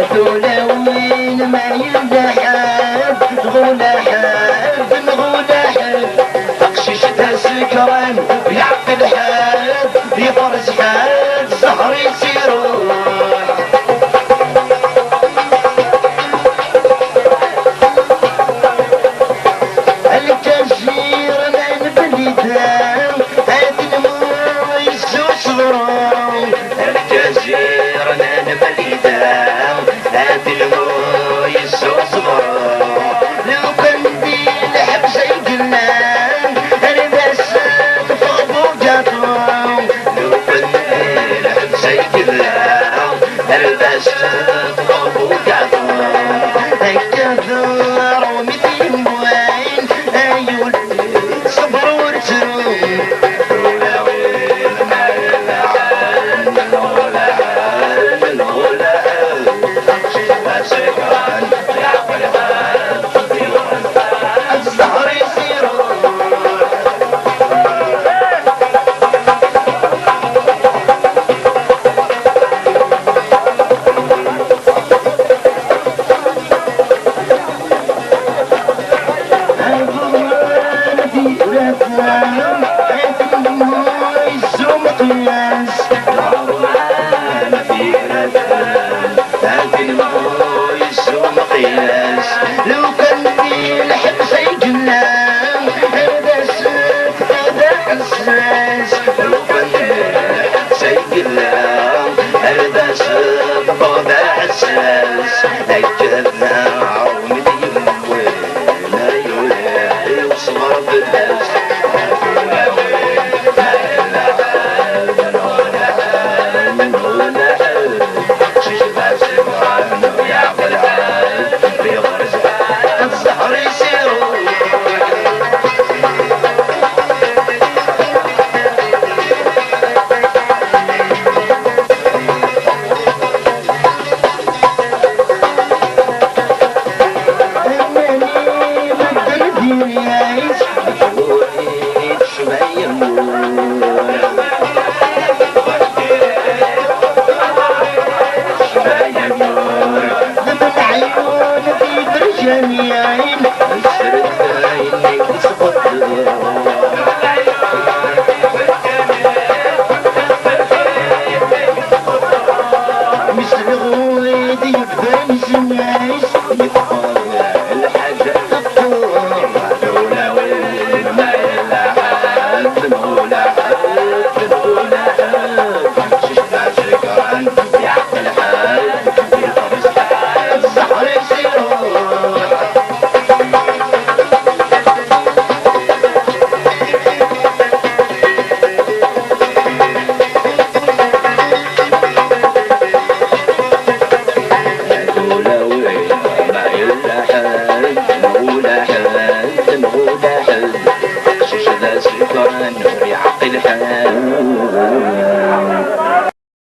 هذولا وين ما يلحد غولا حد غولا حد بقشيش دا سكران يعقل حد يفرز حد زهر يسيروح الكاشير من بلدان هاد نمو يسوس ضرام الكاشير من بلدان هاد نمو يسوس ضرام لو كان دي الحبس يقلان انا بس تفضو جاتهم لو كان دي الحبس يقلان انا بس تفضو جاتهم هكذا رميتين بوين ايول صبر ورسوم ولا وين ما يلعن ولا عن ولا امشي وسكران يعقل هاد الزهر يسيرون لو كان دي الحبس يجنان هذا سيف هذا حساس لو كان دي الحبس يجنان هذا سيف هذا حساس هكذا عون يموي لا يولي وصغر بالناس ولا وين ما يلعب ولا عن ولا عن شجبة سكران ويعقل عاد بيغرز الزهر يسيرون انني بدل ديري عايش بقولي شوية شوية نور ذبل عيون في برجاني عين